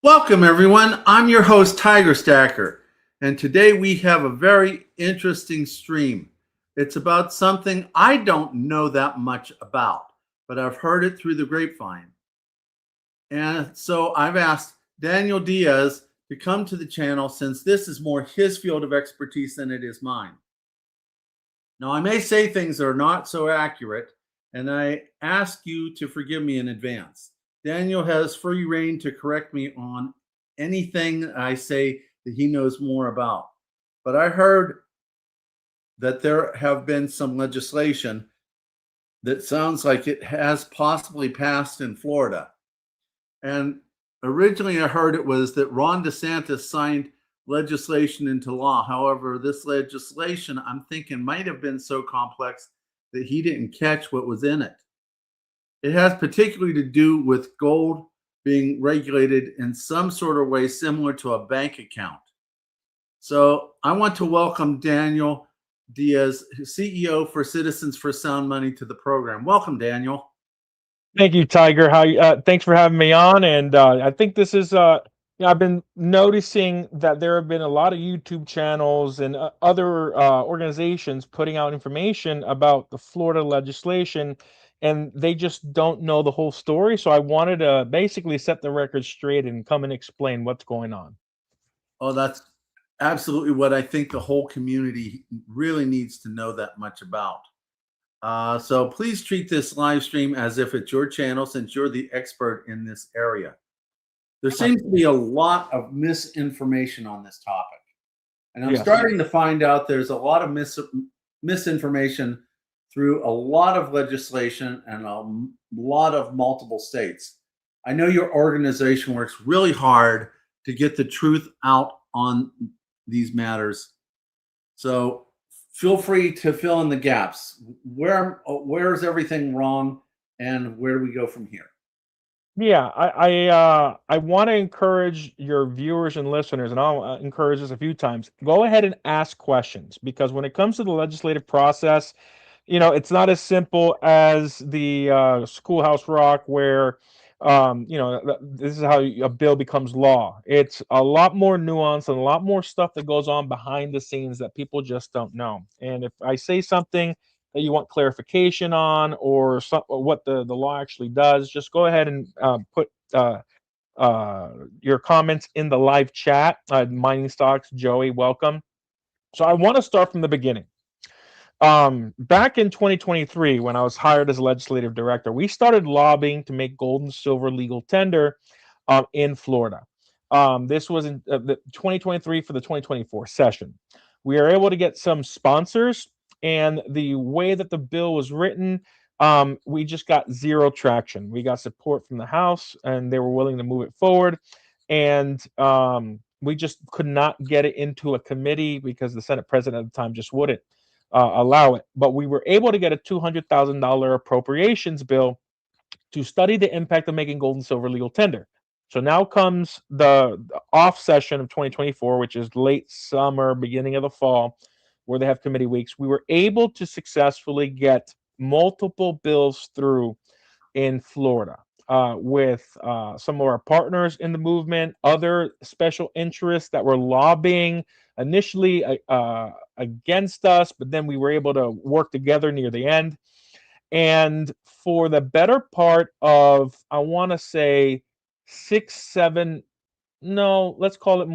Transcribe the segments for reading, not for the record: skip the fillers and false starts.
Welcome, everyone. I'm your host, Tiger Stacker, and today we have a very interesting stream. It's about something I don't know that much about, but I've heard it through the grapevine. And so I've asked Daniel Diaz to come to the channel since this is more his field of expertise than it is mine. Now, I may say things that are not so accurate, and I ask you to forgive me in advance. Daniel has free reign to correct me on anything I say that he knows more about. But I heard that there have been some legislation that sounds like it has possibly passed in Florida. And originally I heard it was that Ron DeSantis signed legislation into law. However, this legislation, I'm thinking, might have been so complex that he didn't catch what was in it. It has particularly to do with gold being regulated in some sort of way similar to a bank account. So I want to welcome Daniel Diaz, CEO for Citizens for Sound Money, to the program. Welcome, Daniel. Thank you, Tiger. Thanks for having me on. And I think this is. I've been noticing that there have been a lot of YouTube channels and other organizations putting out information about the Florida legislation, and they just don't know the whole story. So I wanted to basically set the record straight and come and explain what's going on. Oh, that's absolutely what I think the whole community really needs to know that much about. So please treat this live stream as if it's your channel since you're the expert in this area. There seems to be a lot of misinformation on this topic. And I'm starting to find out there's a lot of misinformation through a lot of legislation and a lot of multiple states. I know your organization works really hard to get the truth out on these matters. So feel free to fill in the gaps. Where's everything wrong, and where do we go from here? Yeah, I want to encourage your viewers and listeners, and I'll encourage this a few times. Go ahead and ask questions, because when it comes to the legislative process, it's not as simple as the Schoolhouse Rock, where this is how a bill becomes law. It's a lot more nuanced and a lot more stuff that goes on behind the scenes that people just don't know. And if I say something that you want clarification on, or what the law actually does, just go ahead and put your comments in the live chat. Mining Stocks, Joey, welcome. So I want to start from the beginning. Back in 2023, when I was hired as a legislative director, we started lobbying to make gold and silver legal tender in Florida. This was in the 2023 for the 2024 session. We were able to get some sponsors, and the way that the bill was written, we just got zero traction. We got support from the House, and they were willing to move it forward, and we just could not get it into a committee because the Senate president at the time just wouldn't allow it. But we were able to get a $200,000 appropriations bill to study the impact of making gold and silver legal tender. So now comes the off session of 2024, which is late summer, beginning of the fall, where they have committee weeks. We were able to successfully get multiple bills through in Florida with some of our partners in the movement, other special interests that were lobbying initially against us, but then we were able to work together near the end. And for the better part of, I want to say, 6, 7, no, let's call it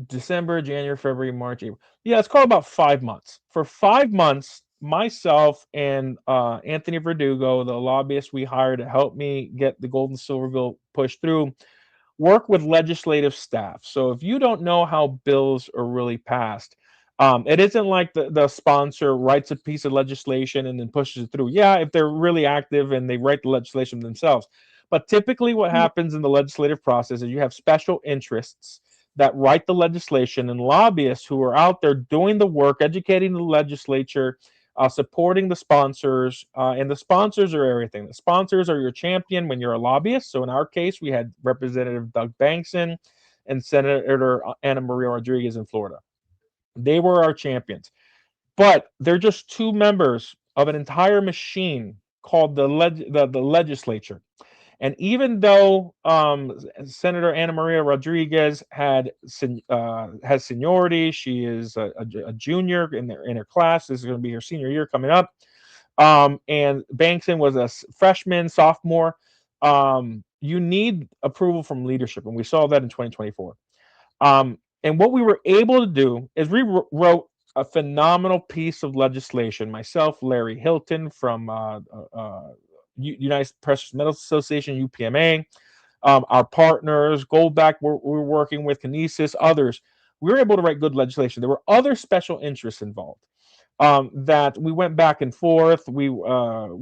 December, January, February, March, April. Yeah, let's call it about 5 months. For 5 months, myself and Anthony Verdugo, the lobbyist we hired to help me get the gold and silver bill pushed through, work with legislative staff. So if you don't know how bills are really passed, it isn't like the sponsor writes a piece of legislation and then pushes it through. Yeah, if they're really active and they write the legislation themselves. But typically what happens in the legislative process is you have special interests that write the legislation, and lobbyists who are out there doing the work, educating the legislature, supporting the sponsors, and the sponsors are everything. The sponsors are your champion when you're a lobbyist. So in our case, we had Representative Doug Bankson and Senator Ana Maria Rodriguez in Florida. They were our champions, but they're just two members of an entire machine called the legislature. And even though Senator Ana Maria Rodriguez has seniority, she is a junior in her class. This is going to be her senior year coming up. And Bankson was a freshman, sophomore. You need approval from leadership, and we saw that in 2024. And what we were able to do is we wrote a phenomenal piece of legislation. Myself, Larry Hilton from United Precious Metals Association, UPMA, our partners, Goldback, we're working with Kinesis, others. We were able to write good legislation. There were other special interests involved that we went back and forth. We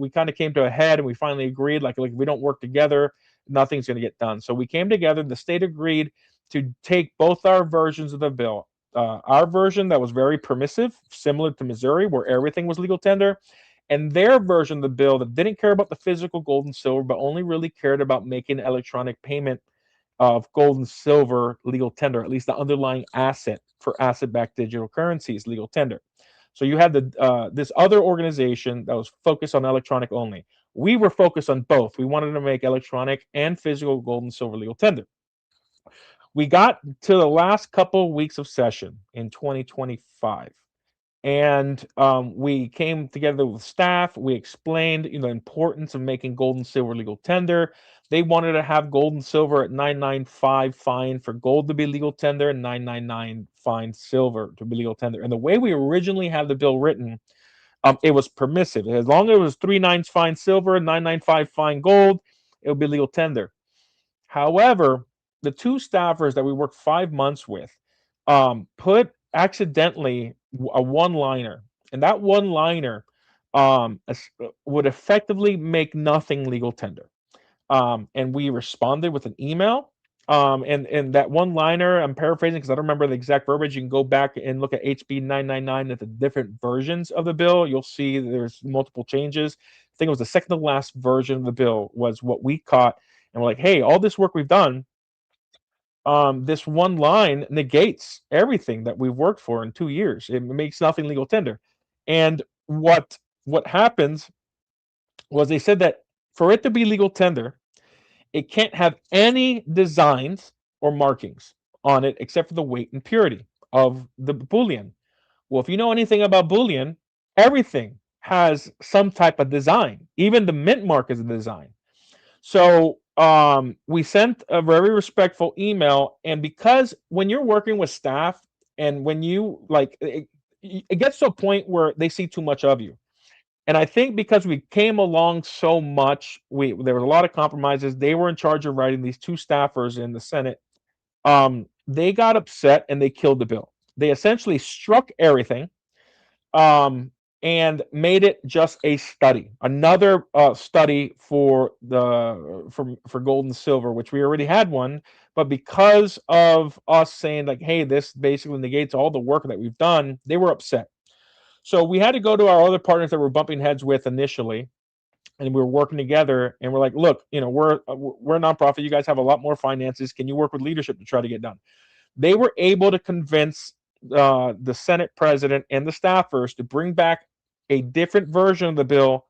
kind of came to a head, and we finally agreed. Like if we don't work together, nothing's going to get done. So we came together. The state agreed to take both our versions of the bill. Our version that was very permissive, similar to Missouri, where everything was legal tender, and their version of the bill that didn't care about the physical gold and silver, but only really cared about making electronic payment of gold and silver legal tender, at least the underlying asset for asset-backed digital currencies legal tender. So you had this other organization that was focused on electronic only. We were focused on both. We wanted to make electronic and physical gold and silver legal tender. We got to the last couple of weeks of session in 2025. And we came together with staff. We explained, the importance of making gold and silver legal tender. They wanted to have gold and silver at $9.95 fine for gold to be legal tender and $9.99 fine silver to be legal tender. And the way we originally had the bill written, it was permissive. As long as it was 3.9 fine silver, 9.95 fine gold, it would be legal tender. However, the two staffers that we worked 5 months with put accidentally a one-liner, and that one-liner would effectively make nothing legal tender. And we responded with an email. And that one-liner, I'm paraphrasing because I don't remember the exact verbiage. You can go back and look at HB 999 at the different versions of the bill. You'll see there's multiple changes. I think it was the second to last version of the bill was what we caught. And we're like, hey, all this work we've done, this one line negates everything that we've worked for in 2 years. It makes nothing legal tender. And what happens was they said that for it to be legal tender, it can't have any designs or markings on it except for the weight and purity of the bullion. Well, if you know anything about bullion, everything has some type of design. Even the mint mark is a design. So we sent a very respectful email, and because when you're working with staff and when you it gets to a point where they see too much of you. And I think because we came along so much, there was a lot of compromises. They were in charge of writing, these two staffers in the Senate. They got upset and they killed the bill. They essentially struck everything. And made it just a study, another study for gold and silver, which we already had one, but because of us saying like, hey, this basically negates all the work that we've done, they were upset. So we had to go to our other partners that we're bumping heads with initially, and we were working together, and we're like, look, we're a nonprofit. You guys have a lot more finances. Can you work with leadership to try to get done? They were able to convince the Senate president and the staffers to bring back a different version of the bill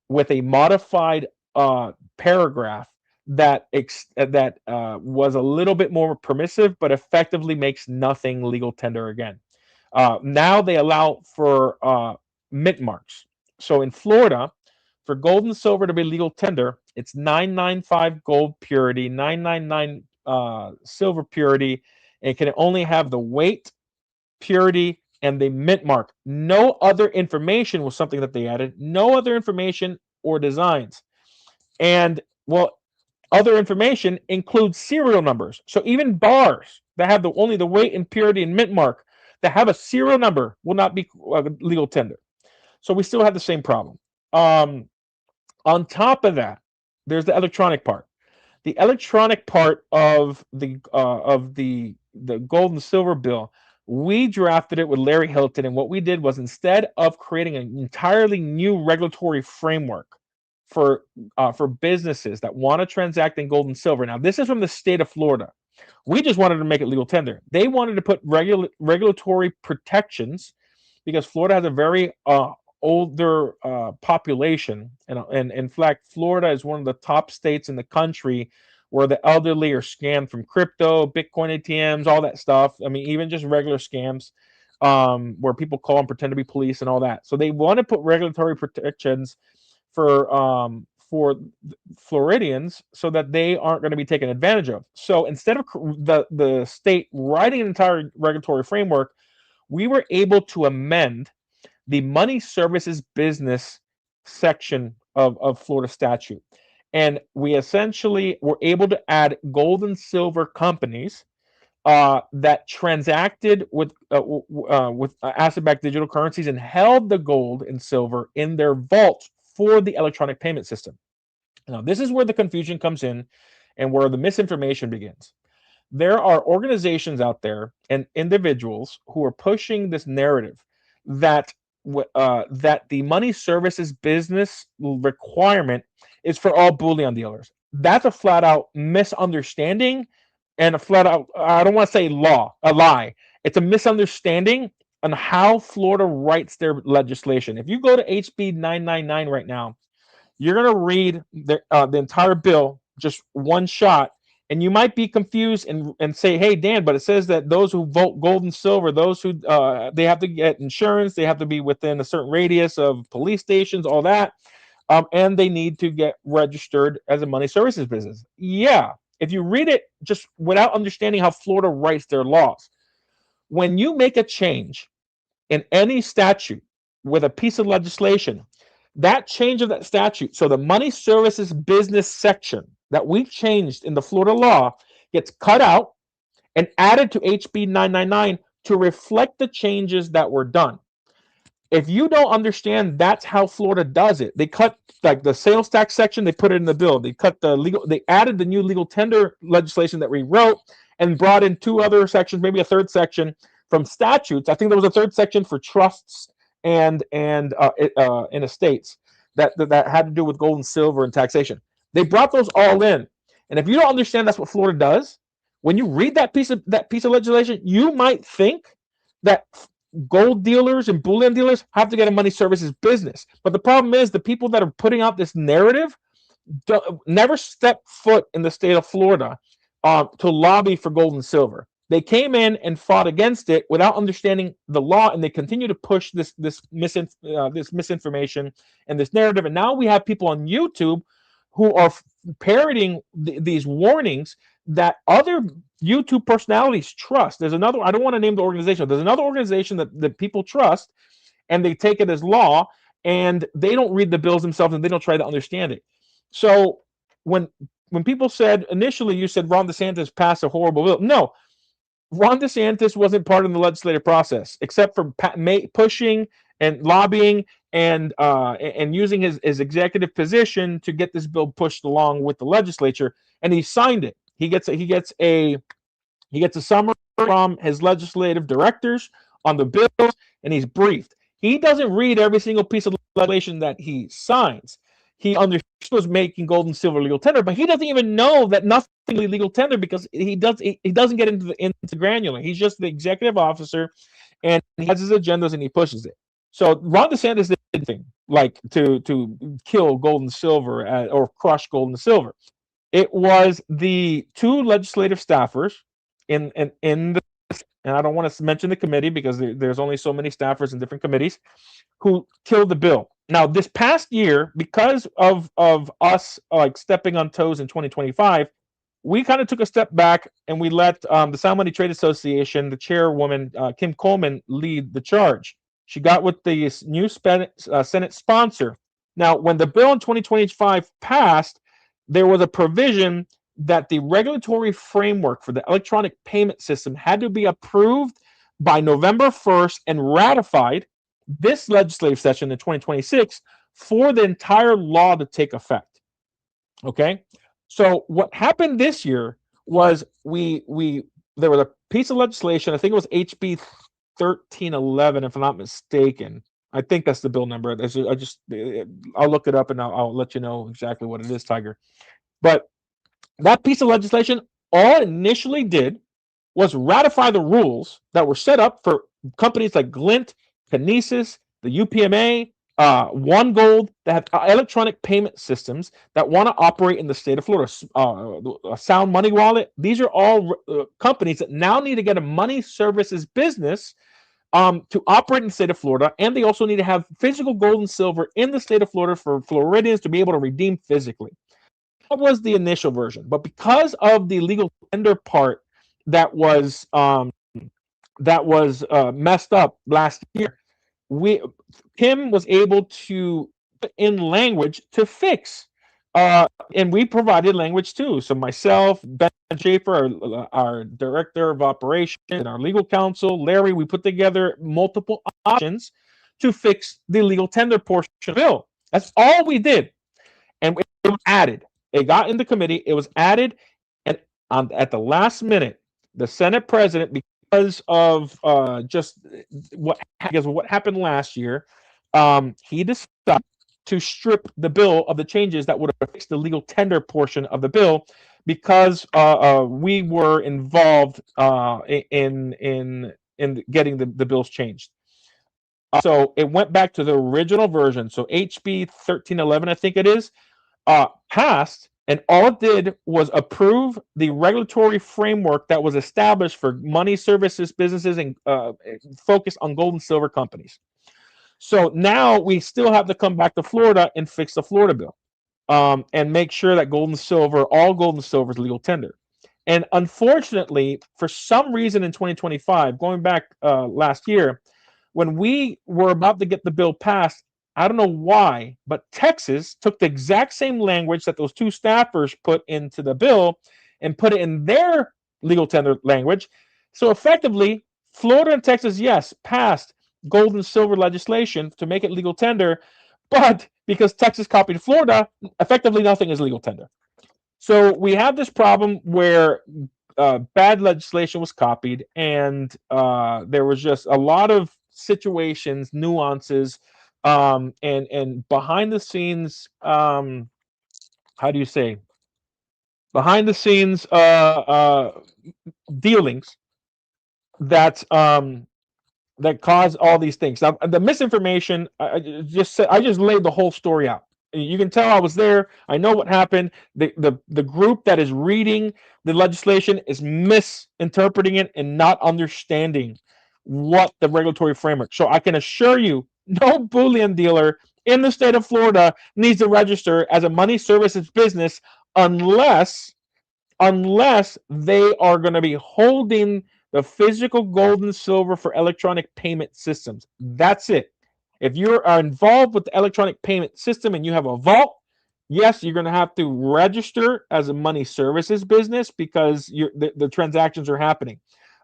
with a modified paragraph that was a little bit more permissive, but effectively makes nothing legal tender again. Now they allow for mint marks. So in Florida, for gold and silver to be legal tender, it's 995 gold purity, 999 silver purity, and it can only have the weight, purity, and the mint mark. No other information was something that they added. No other information or designs. And other information includes serial numbers. So even bars that have only the weight and purity and mint mark that have a serial number will not be legal tender. So we still have the same problem. On top of that, there's the electronic part. The electronic part of the gold and silver bill, we drafted it with Larry Hilton, and what we did was, instead of creating an entirely new regulatory framework for businesses that want to transact in gold and silver. Now, this is from the state of Florida. We just wanted to make it legal tender. They wanted to put regulatory protections because Florida has a very older population, and in fact, Florida is one of the top states in the country where the elderly are scammed from crypto, Bitcoin ATMs, all that stuff. I mean, even just regular scams, where people call and pretend to be police and all that. So they want to put regulatory protections for Floridians so that they aren't going to be taken advantage of. So instead of the state writing an entire regulatory framework, we were able to amend the money services business section of Florida statute. And we essentially were able to add gold and silver companies that transacted with asset-backed digital currencies and held the gold and silver in their vaults for the electronic payment system. Now, this is where the confusion comes in and where the misinformation begins. There are organizations out there and individuals who are pushing this narrative that the money services business requirement is for all bullion dealers. That's a flat out misunderstanding and a flat out, I don't want to say a lie. It's a misunderstanding on how Florida writes their legislation. If you go to HB 999 right now, you're going to read the entire bill, just one shot, and you might be confused and say, hey, Dan, but it says that those who vote gold and silver, those who they have to get insurance, they have to be within a certain radius of police stations, all that, and they need to get registered as a money services business. Yeah, if you read it just without understanding how Florida writes their laws, when you make a change in any statute with a piece of legislation, that change of that statute, so the money services business section that we changed in the Florida law gets cut out and added to HB 999 to reflect the changes that were done. If you don't understand that's how Florida does it, they cut like the sales tax section, they put it in the bill. They cut they added the new legal tender legislation that we wrote and brought in two other sections, maybe a third section from statutes. I think there was a third section for trusts and in estates that had to do with gold and silver and taxation. They brought those all in, and if you don't understand that's what Florida does, when you read that piece of legislation, you might think that gold dealers and bullion dealers have to get a money services business. But the problem is the people that are putting out this narrative never step foot in the state of Florida to lobby for gold and silver. They came in and fought against it without understanding the law, and they continue to push this misinformation and this narrative. And now we have people on YouTube who are parroting these warnings that other YouTube personalities trust. There's another, I don't want to name the organization. There's another organization that people trust, and they take it as law, and they don't read the bills themselves, and they don't try to understand it. So when people said initially, you said Ron DeSantis passed a horrible bill. No, Ron DeSantis wasn't part of the legislative process, except for pushing and lobbying and using his executive position to get this bill pushed along with the legislature, and he signed it. He gets a summary from his legislative directors on the bills, and he's briefed. He doesn't read every single piece of legislation that he signs. He understands making gold and silver legal tender, but he doesn't even know that nothing is legal tender because he doesn't get into granular. He's just the executive officer, and he has his agendas and he pushes it. So Ron DeSantis did anything like to kill gold and silver or crush gold and silver. It was the two legislative staffers in the, and I don't want to mention the committee because there's only so many staffers in different committees, who killed the bill. Now, this past year, because of us like stepping on toes in 2025, we kind of took a step back and we let the Sound Money Trade Association, the chairwoman, Kim Coleman, lead the charge. She got with the new Senate sponsor. Now, when the bill in 2025 passed, there was a provision that the regulatory framework for the electronic payment system had to be approved by November 1st and ratified this legislative session in 2026 for the entire law to take effect. Okay, so what happened this year was there was a piece of legislation. I think it was HB 1311, if I'm not mistaken. I think that's the bill number. I'll look it up and I'll let you know exactly what it is, Tiger. But that piece of legislation, all it initially did was ratify the rules that were set up for companies like Glint, Kinesis, the UPMA, One Gold, that have electronic payment systems that want to operate in the state of Florida. Sound Money Wallet. These are all companies that now need to get a money services business to operate in the state of Florida, and they also need to have physical gold and silver in the state of Florida for Floridians to be able to redeem physically. That was the initial version, but because of the legal tender part that was messed up last year, Kim was able to put in language to fix, and we provided language too. So myself, Ben Schaefer, our director of operations, and our legal counsel, Larry, we put together multiple options to fix the legal tender portion of the bill. That's all we did, and it was added. It got in the committee. It was added, and at the last minute, the Senate president, because of just what happened last year, he decided to strip the bill of the changes that would have fixed the legal tender portion of the bill, because we were involved in getting the bills changed. So it went back to the original version. So HB 1311, I think it is, passed, and all it did was approve the regulatory framework that was established for money services businesses and focus on gold and silver companies. So now we still have to come back to Florida and fix the Florida bill, and make sure that gold and silver, all gold and silver, is legal tender. And unfortunately, for some reason in 2025, going back last year, when we were about to get the bill passed, I don't know why, but Texas took the exact same language that those two staffers put into the bill and put it in their legal tender language. So effectively, Florida and Texas, yes, passed gold and silver legislation to make it legal tender, but because Texas copied Florida, effectively nothing is legal tender. So we have this problem where bad legislation was copied, and there was just a lot of situations, nuances, and behind the scenes, how do you say, behind the scenes dealings that that cause all these things. Now, the misinformation, I just laid the whole story out. You can tell I was there. I know what happened. The group that is reading the legislation is misinterpreting it and not understanding what the regulatory framework. So I can assure you, no bullion dealer in the state of Florida needs to register as a money services business unless they are going to be holding the physical gold and silver for electronic payment systems. That's it. If you are involved with the electronic payment system and you have a vault, yes, you're going to have to register as a money services business because the transactions are happening.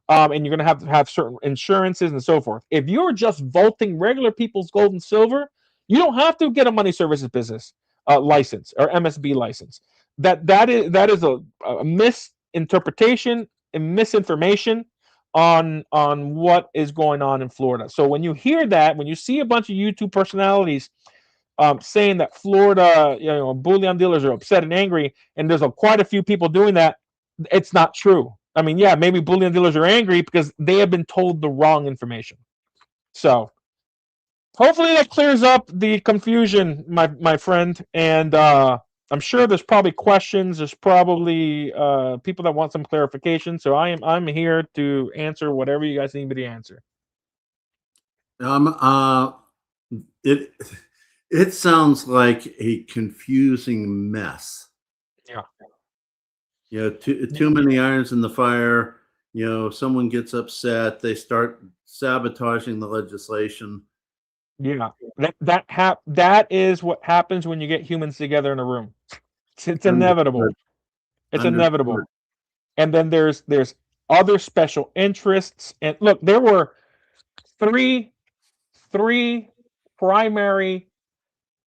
And you're going to have certain insurances and so forth. If you're just vaulting regular people's gold and silver, you don't have to get a money services business license or MSB license. That is a misinterpretation and misinformation on what is going on in Florida. So when you hear that, when you see a bunch of YouTube personalities saying that Florida, bullion dealers are upset and angry, and there's quite a few people doing that, it's not true. I mean, yeah, maybe bullion dealers are angry because they have been told the wrong information. So hopefully that clears up the confusion, my friend. And I'm sure there's probably questions. There's probably people that want some clarification. So I'm here to answer whatever you guys need me to answer. It sounds like a confusing mess. Yeah. Too many irons in the fire. Someone gets upset, they start sabotaging the legislation. Yeah, that is what happens when you get humans together in a room. It's inevitable. It's inevitable. And then there's other special interests. And look, there were three primary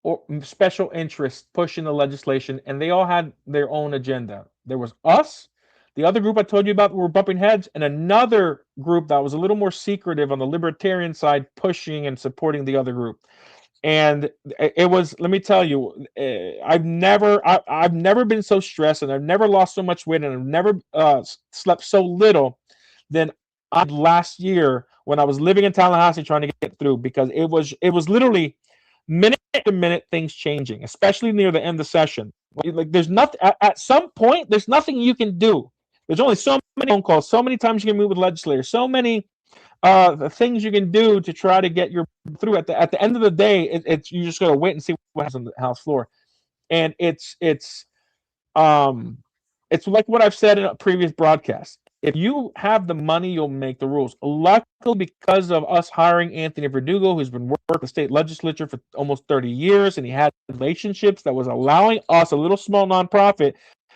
or special interests pushing the legislation, and they all had their own agenda. There was us, the other group I told you about were bumping heads, and another group that was a little more secretive on the libertarian side, pushing and supporting the other group. And it was, let me tell you, I've never been so stressed, and I've never lost so much weight, and I've never slept so little than last year when I was living in Tallahassee trying to get through, because it was literally minute to minute things changing, especially near the end of the session. Like there's nothing at some point. There's nothing you can do. There's only so many phone calls, so many times you can meet with legislators, so many things you can do to try to get your through. At the end of the day, it's you just gotta wait and see what happens on the House floor, and it's like what I've said in a previous broadcast. If you have the money, you'll make the rules. Luckily, because of us hiring Anthony Verdugo, who's been working the state legislature for almost 30 years, and he had relationships that was allowing us, a little small nonprofit,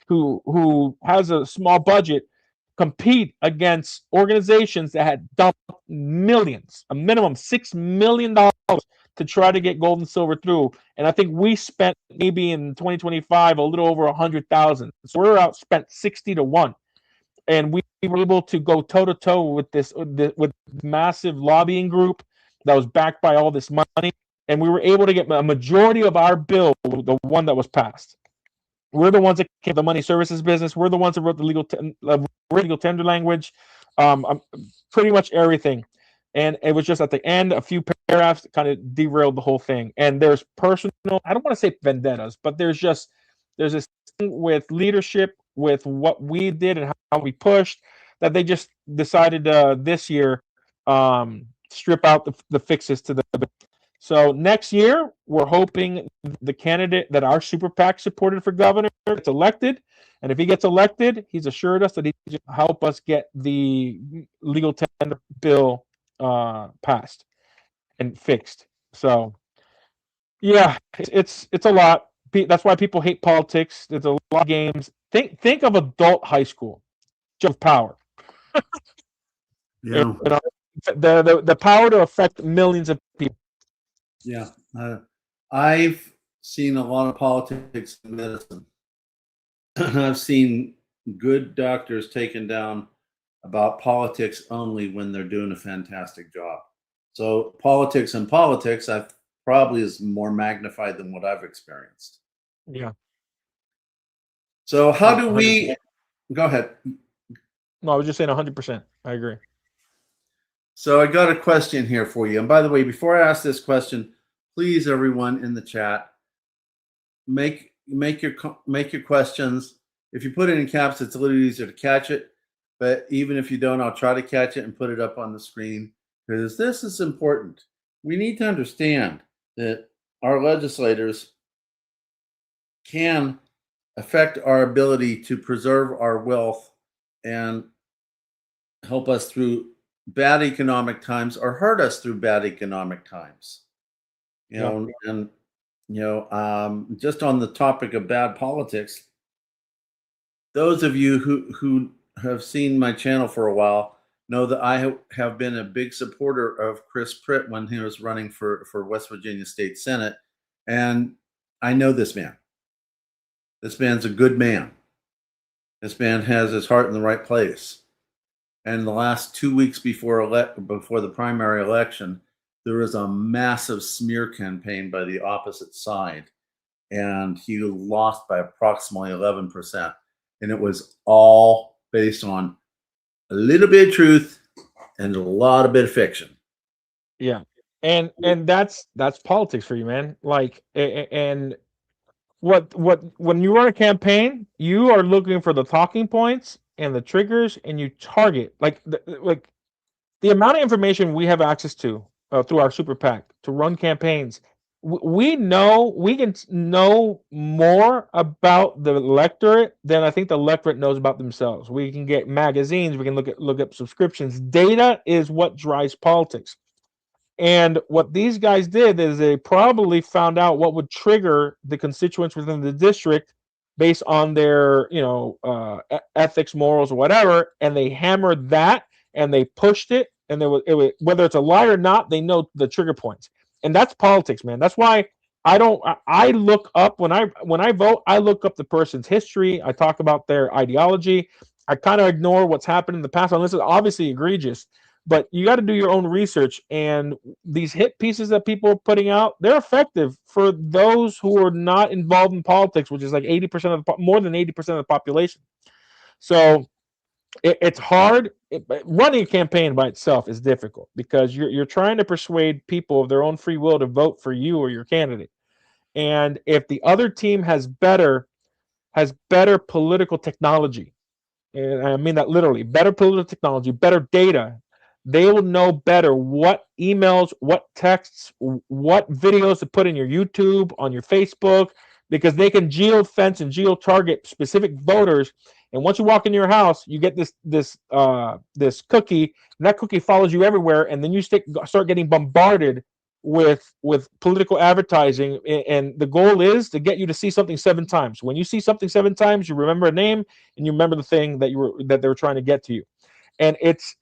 who has a small budget, compete against organizations that had dumped millions, a minimum $6 million to try to get gold and silver through. And I think we spent maybe in 2025 a little over 100,000. So we're outspent 60-1. And we were able to go toe to toe with this with massive lobbying group that was backed by all this money, and we were able to get a majority of our bill, the one that was passed. We're the ones that came the money services business. We're the ones that wrote the legal tender language, pretty much everything. And it was just at the end, a few paragraphs that kind of derailed the whole thing. And there's personal, I don't want to say vendettas, but there's this thing with leadership, with what we did and how we pushed, that they just decided this year strip out the fixes to the. So next year, we're hoping the candidate that our super PAC supported for governor gets elected. And if he gets elected, he's assured us that he can help us get the legal tender bill passed and fixed. So yeah, it's a lot. That's why people hate politics. There's a lot of games. Think of adult high school, just power. Yeah. You know, the power to affect millions of people. Yeah. I've seen a lot of politics in medicine. I've seen good doctors taken down about politics only when they're doing a fantastic job. So politics, I probably is more magnified than what I've experienced. Yeah. So how do we go ahead? No, I was just saying 100%. I agree. So I got a question here for you. And by the way, before I ask this question, please, everyone in the chat, make your questions. If you put it in caps, it's a little easier to catch it. But even if you don't, I'll try to catch it and put it up on the screen, because this is important. We need to understand that our legislators can affect our ability to preserve our wealth and help us through bad economic times or hurt us through bad economic times. You know, and just on the topic of bad politics, those of you who have seen my channel for a while know that I have been a big supporter of Chris Pritt when he was running for West Virginia State Senate. And I know this man. This man's a good man. This man has his heart in the right place. And the last 2 weeks before the primary election, there was a massive smear campaign by the opposite side. And he lost by approximately 11%. And it was all based on a little bit of truth and a lot of bit of fiction. Yeah. And that's politics for you, man. Like, and what when you run a campaign, you are looking for the talking points and the triggers, and you target like the amount of information we have access to through our super PAC to run campaigns. We can know more about the electorate than I think the electorate knows about themselves. We can get magazines, we can look up subscriptions. Data is what drives politics. And what these guys did is they probably found out what would trigger the constituents within the district based on their, ethics, morals, or whatever, and they hammered that and they pushed it. And whether it's a lie or not, they know the trigger points. And that's politics, man. That's why I look up when I vote, I look up the person's history. I talk about their ideology. I kind of ignore what's happened in the past, unless it's obviously egregious. But you got to do your own research. And these hit pieces that people are putting out, they're effective for those who are not involved in politics, which is like more than 80% of the population. So it's hard. running a campaign by itself is difficult because you're trying to persuade people of their own free will to vote for you or your candidate. And if the other team has better political technology, and I mean that literally, better political technology, better data, they will know better what emails, what texts, what videos to put in your YouTube, on your Facebook, because they can geo-fence and geo-target specific voters. And once you walk into your house, you get this cookie, and that cookie follows you everywhere, and then you start getting bombarded with political advertising, and the goal is to get you to see something 7 times. When you see something 7 times, you remember a name and you remember the thing that they were trying to get to you. And it's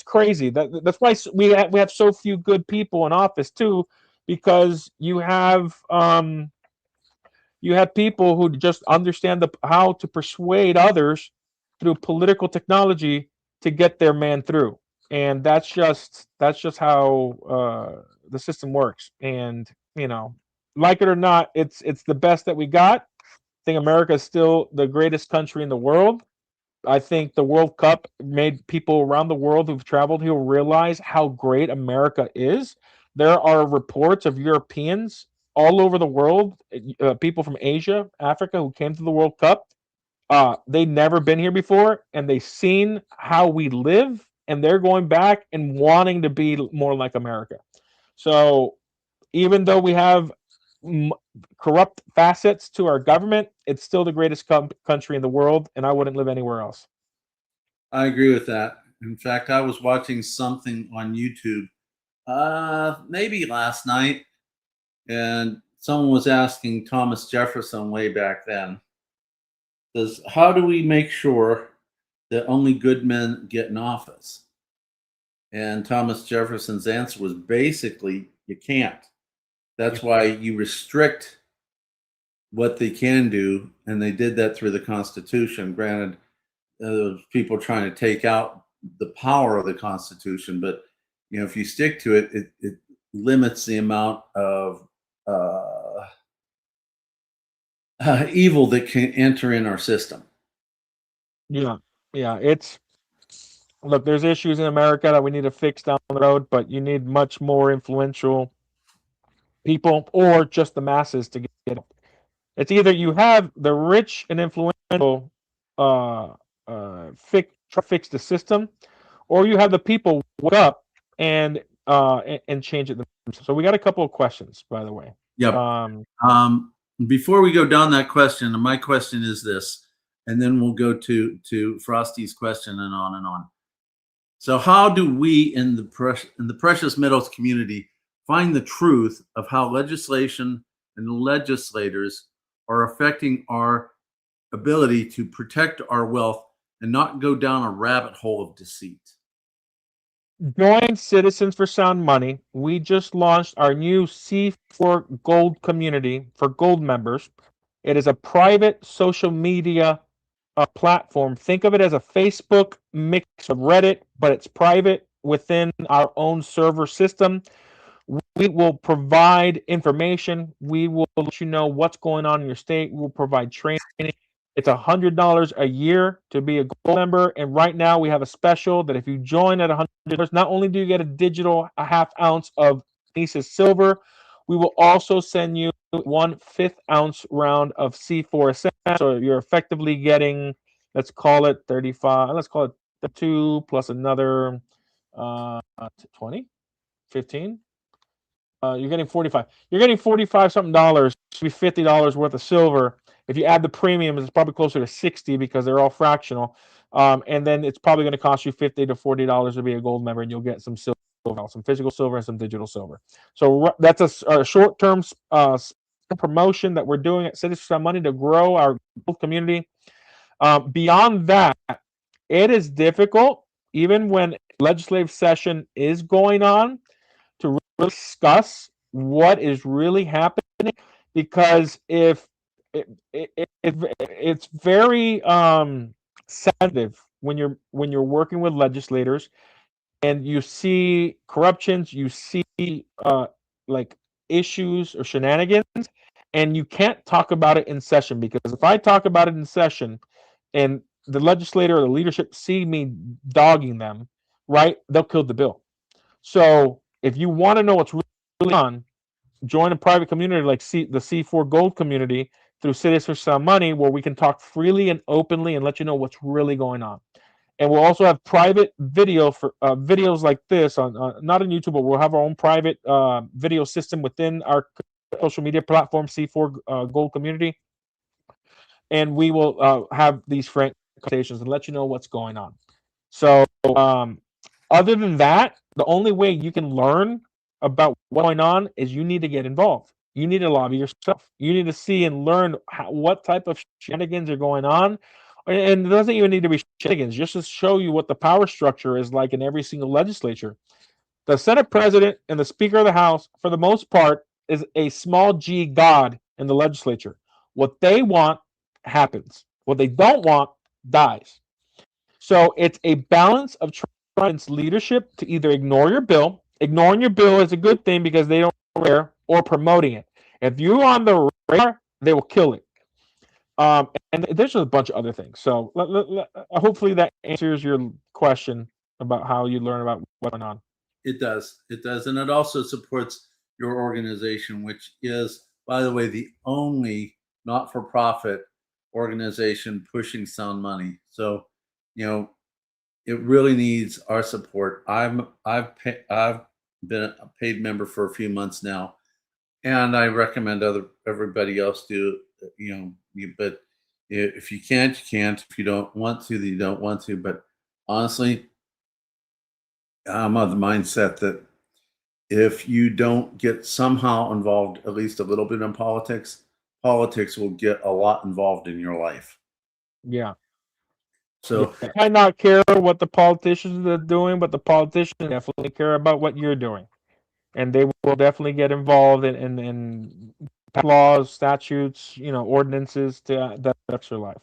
crazy. That's why we have so few good people in office too, because you have people who just understand how to persuade others through political technology to get their man through. And that's just how the system works. And like it or not, it's the best that we got. I think America is still the greatest country in the world. I think the World Cup made people around the world who've traveled here realize how great America is. There are reports of Europeans all over the world, people from Asia, Africa, who came to the World Cup. They'd never been here before, and they've seen how we live, and they're going back and wanting to be more like America. So even though we have corrupt facets to our government, it's still the greatest country in the world, and I wouldn't live anywhere else. I agree with that. In fact, I was watching something on YouTube, maybe last night, and someone was asking Thomas Jefferson way back then, how do we make sure that only good men get in office? And Thomas Jefferson's answer was basically, you can't. That's why you restrict what they can do, and they did that through the Constitution. Granted, people trying to take out the power of the Constitution, but if you stick to it, it limits the amount of evil that can enter in our system. Yeah, look, there's issues in America that we need to fix down the road, but you need much more influential people or just the masses to get it. It's either you have the rich and influential fix the system, or you have the people wake up and change it themselves. So we got a couple of questions, by the way. Yep. Before we go down that question, and my question is this, and then we'll go to Frosty's question and on and on. So how do we in the precious metals community find the truth of how legislation and legislators are affecting our ability to protect our wealth and not go down a rabbit hole of deceit? Join Citizens for Sound Money. We just launched our new C4 Gold community for gold members. It is a private social media platform. Think of it as a Facebook mix of Reddit, but it's private within our own server system. We will provide information. We will let you know what's going on in your state. We'll provide training. It's $100 a year to be a gold member. And right now we have a special that if you join at $100, not only do you get a digital ½ ounce of Nice's silver, we will also send you 1/5 ounce round of C4 Essentials. So you're effectively getting, let's call it 35, let's call it 2 plus another 20, 15. You're getting 45. You're getting 45 something dollars, be $50 worth of silver. If you add the premiums, it's probably closer to 60 because they're all fractional. And then it's probably going to cost you $50 to $40 to be a gold member, and you'll get some silver, some physical silver and some digital silver. So that's a short-term promotion that we're doing at Citizens for Money to grow our gold community. Beyond that, it is difficult, even when legislative session is going on, to really discuss what is really happening, because if it's very sensitive when you're working with legislators and you see corruptions, you see like issues or shenanigans, and you can't talk about it in session, because if I talk about it in session and the legislator or the leadership see me dogging them, right, they'll kill the bill. So if you want to know what's really on, join a private community like the C4 Gold community through Citizens for Sound Money, where we can talk freely and openly and let you know what's really going on. And we'll also have private video for videos like this on not on YouTube, but we'll have our own private video system within our social media platform, C4 Gold community, and we will have these frank conversations and let you know what's going on. So, other than that, the only way you can learn about what's going on is you need to get involved. You need to lobby yourself. You need to see and learn what type of shenanigans are going on. And it doesn't even need to be shenanigans, just to show you what the power structure is like in every single legislature. The Senate president and the Speaker of the House, for the most part, is a small g god in the legislature. What they want happens. What they don't want dies. So it's a balance of Trump's leadership to either ignore your bill. Ignoring your bill is a good thing because they don't care, or promoting it. If you're on the radar, they will kill it. And there's just a bunch of other things. So hopefully that answers your question about how you learn about what's going on. It does. It does. And it also supports your organization, which is, by the way, the only not-for-profit organization pushing sound money. So, it really needs our support. I've been a paid member for a few months now, and I recommend everybody else do. But if you can't, you can't. If you don't want to, then you don't want to. But honestly, I'm of the mindset that if you don't get somehow involved, at least a little bit in politics will get a lot involved in your life. Yeah. So you might not care what the politicians are doing, but the politicians definitely care about what you're doing. And they will definitely get involved in laws, statutes, ordinances that affect your life.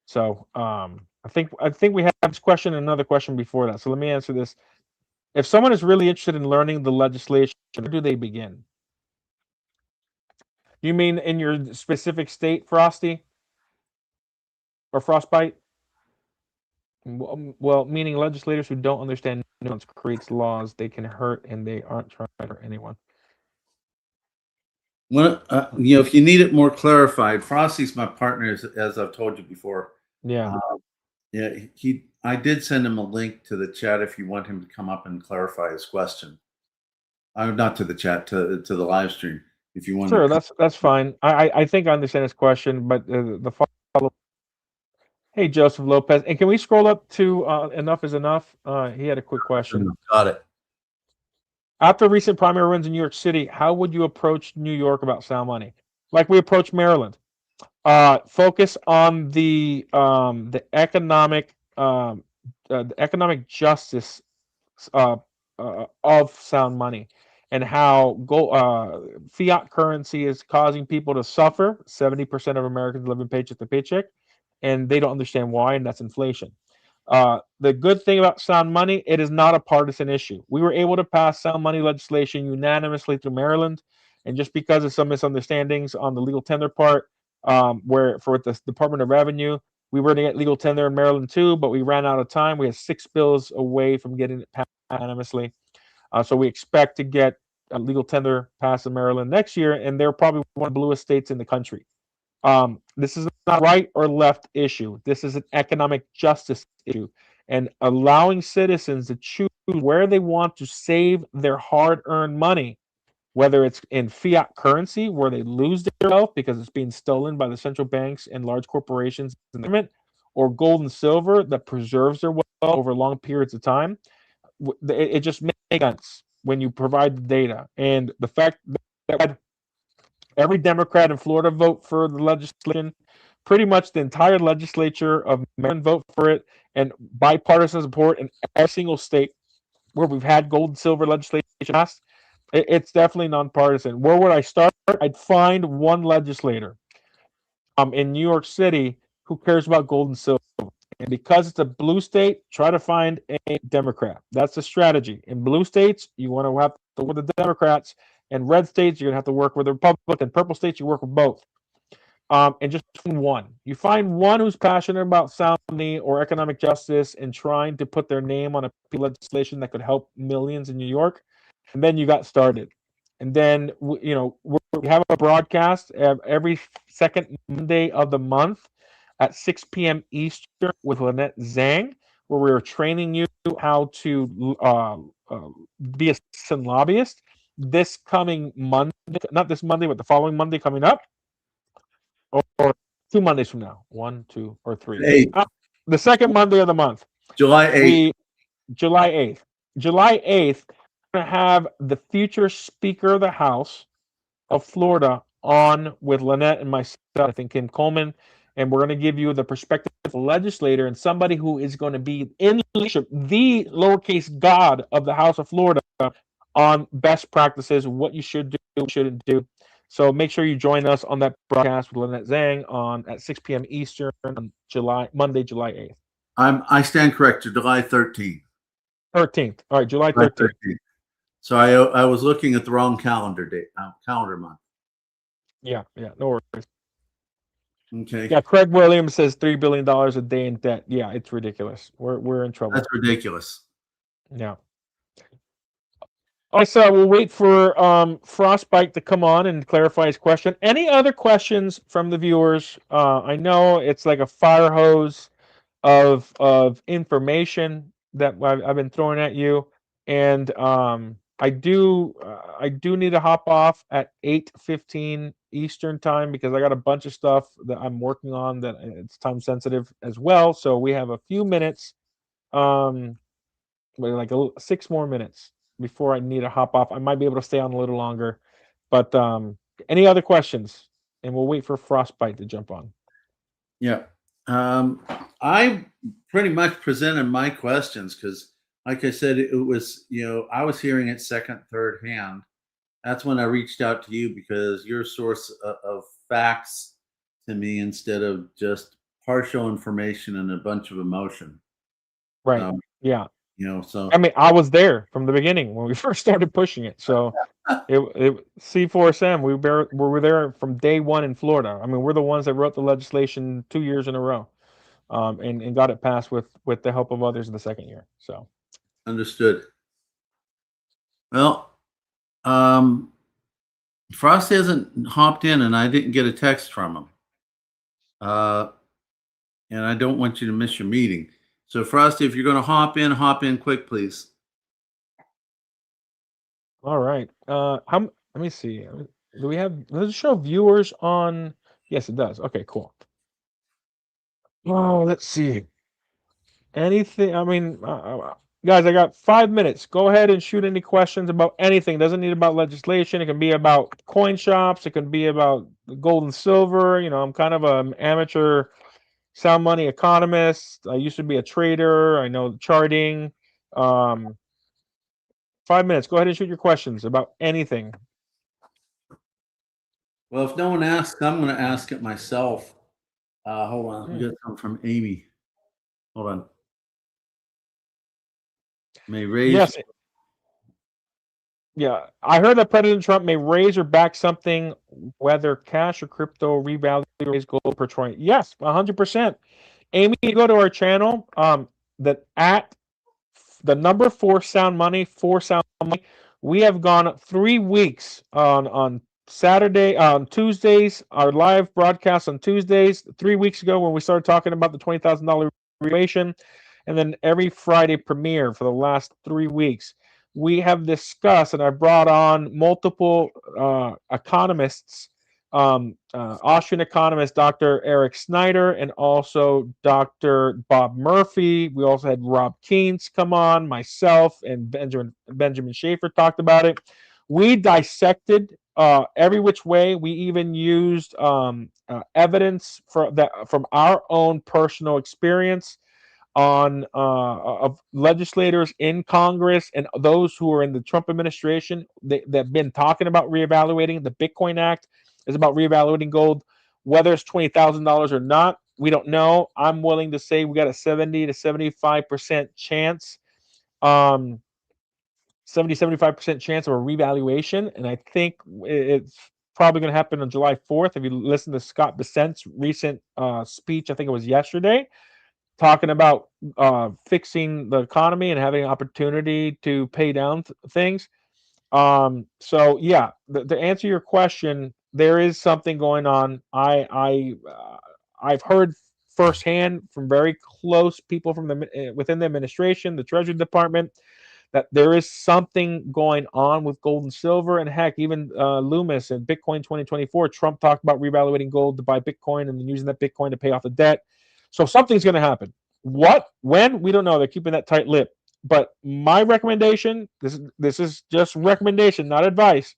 So I think we have this question and another question before that. So let me answer this. If someone is really interested in learning the legislation, where do they begin? You mean in your specific state, Frosty? Or Frostbite? Well, meaning legislators who don't understand nuance creates laws they can hurt, and they aren't trying to hurt anyone. Well, if you need it more clarified, Frosty's my partner, as I've told you before. Yeah. I did send him a link to the chat if you want him to come up and clarify his question. Not to the chat, to the live stream. If you want. Sure, that's fine. I think I understand his question, but the follow. Hey, Joseph Lopez, and can we scroll up to Enough is Enough? He had a quick question. Got it. After recent primary wins in New York City, how would you approach New York about sound money? Like we approach Maryland. Focus on the economic justice of sound money, and how fiat currency is causing people to suffer. 70% of Americans live in paycheck to paycheck, and they don't understand why, and that's inflation. The good thing about sound money, it is not a partisan issue. We were able to pass sound money legislation unanimously through Maryland, and just because of some misunderstandings on the legal tender part, where for the Department of Revenue, we were to get legal tender in Maryland too, but we ran out of time. We had 6 bills away from getting it passed unanimously. So we expect to get a legal tender passed in Maryland next year, and they're probably one of the bluest states in the country. This is not a right or left issue. This is an economic justice issue, and allowing citizens to choose where they want to save their hard-earned money, whether it's in fiat currency where they lose their wealth because it's being stolen by the central banks and large corporations and the government, or gold and silver that preserves their wealth over long periods of time. It just makes sense when you provide the data. And the fact that every Democrat in Florida vote for the legislation, pretty much the entire legislature of Maryland vote for it, and bipartisan support in every single state where we've had gold and silver legislation passed. It's definitely nonpartisan. Where would I start? I'd find one legislator in New York City who cares about gold and silver. And because it's a blue state, try to find a Democrat. That's the strategy. In blue states, you want to have to work with the Democrats. In red states, you're going to have to work with the Republicans. In purple states, you work with both. and just find one. You find one who's passionate about sound money or economic justice and trying to put their name on a piece of legislation that could help millions in New York, and then you got started. And then we have a broadcast every second Monday of the month at 6 p.m. Eastern with Lynette Zhang, where we're training you how to be a citizen lobbyist. This coming Monday, not this Monday, but the following Monday coming up, or 2 Mondays from now, 1, 2, or 3. 8. The second Monday of the month, July 8th. July 8th. July 8th, we're going to have the future Speaker of the House of Florida on with Lynette and myself, I think Kim Coleman, and we're going to give you the perspective of a legislator and somebody who is going to be in leadership, the lowercase god of the House of Florida, on best practices, what you should do, shouldn't do. So make sure you join us on that broadcast with Lynette Zhang at 6 p.m. Eastern on Monday, July 8th. I stand corrected. July 13th. 13th. All right, July 13th. So I was looking at the wrong calendar date, calendar month. Yeah, no worries. Okay. Yeah, Craig Williams says $3 billion a day in debt. Yeah, it's ridiculous. We're in trouble. That's ridiculous. Yeah. All right, so we'll wait for Frostbite to come on and clarify his question. Any other questions from the viewers? I know it's like a fire hose of information that I've been throwing at you, and I do need to hop off at 8:15 Eastern time because I got a bunch of stuff that I'm working on that it's time sensitive as well. So we have a few minutes, like 6 more minutes before I need to hop off. I might be able to stay on a little longer, but any other questions? And we'll wait for Frostbite to jump on. Yeah. I pretty much presented my questions because, like I said, it was, I was hearing it second, third hand. That's when I reached out to you because you're a source of facts to me instead of just partial information and a bunch of emotion. Right. Yeah. So I mean, I was there from the beginning when we first started pushing it. So it C4SM, we were there from day one in Florida. I mean, we're the ones that wrote the legislation 2 years in a row, and got it passed with the help of others in the second year. So understood. Well, Frost hasn't hopped in, and I didn't get a text from him. And I don't want you to miss your meeting. So, Frosty, if you're going to hop in quick, please. All right. Let me see. Does it show viewers on? Yes, it does. Okay, cool. Oh, let's see. Anything? I mean, guys, I got 5 minutes. Go ahead and shoot any questions about anything. It doesn't need about legislation. It can be about coin shops. It can be about gold and silver. I'm kind of an amateur sound money economist. I used to be a trader. I know charting. 5 minutes. Go ahead and shoot your questions about anything. Well, if no one asks, I'm going to ask it myself. Hold on. We got something from Amy. Hold on. May raise. Yes. Yeah, I heard that President Trump may raise or back something, whether cash or crypto, revalue, raise gold per troy. Yes, 100%. Amy, you go to our channel. That at the number 4 sound money, 4 sound money. We have gone 3 weeks on Saturday, on Tuesdays. Our live broadcast on Tuesdays. 3 weeks ago when we started talking about the $20,000 valuation, and then every Friday premiere for the last 3 weeks. We have discussed, and I brought on multiple economists, Austrian economist Dr. Eric Snyder and also Dr. Bob Murphy. We also had Rob Keynes come on, myself, and Benjamin Schaefer talked about it. We dissected every which way. We even used evidence from our own personal experience on of legislators in Congress and those who are in the Trump administration that have been talking about reevaluating. The Bitcoin Act is about reevaluating gold, whether it's $20,000 or not. We don't know. I'm willing to say we got a 70 to 75% chance, 70-75% chance of a revaluation, and I think it's probably going to happen on July 4th. If you listen to Scott Bessent's recent speech, I think it was yesterday, talking about fixing the economy and having an opportunity to pay down things. So yeah, to answer your question, there is something going on. I've heard firsthand from very close people from the within the administration, the Treasury Department, that there is something going on with gold and silver. And heck, even Loomis and Bitcoin 2024, Trump talked about reevaluating gold to buy Bitcoin and then using that Bitcoin to pay off the debt. So something's going to happen. What, when, we don't know. They're keeping that tight lip. But my recommendation, this is just recommendation, not advice.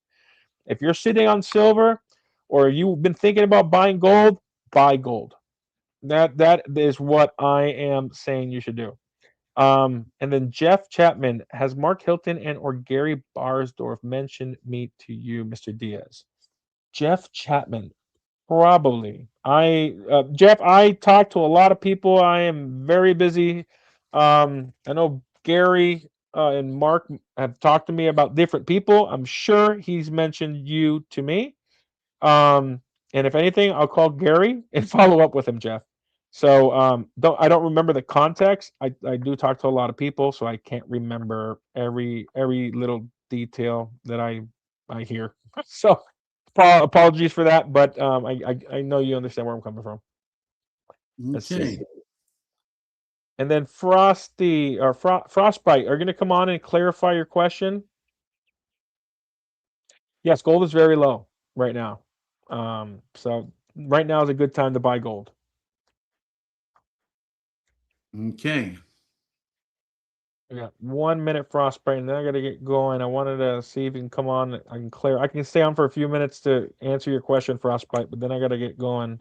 If you're sitting on silver or you've been thinking about buying gold, buy gold. That is what I am saying you should do. And then Jeff Chapman, has Mark Hilton and or Gary Barsdorf mentioned me to you, Mr. Diaz? Jeff Chapman, probably. Jeff, I talk to a lot of people. I am very busy. I know Gary and Mark have talked to me about different people. I'm sure he's mentioned you to me. And if anything, I'll call Gary and follow up with him, Jeff. So I don't remember the context. I do talk to a lot of people, so I can't remember every little detail that I hear. So apologies for that, but I know you understand where I'm coming from. Let's see. And then Frosty or Frostbite are going to come on and clarify your question. Yes, gold is very low right now. So right now is a good time to buy gold. Okay. I got 1 minute, Frostbite, and then I got to get going. I wanted to see if you can come on. I can stay on for a few minutes to answer your question, Frostbite, but then I got to get going.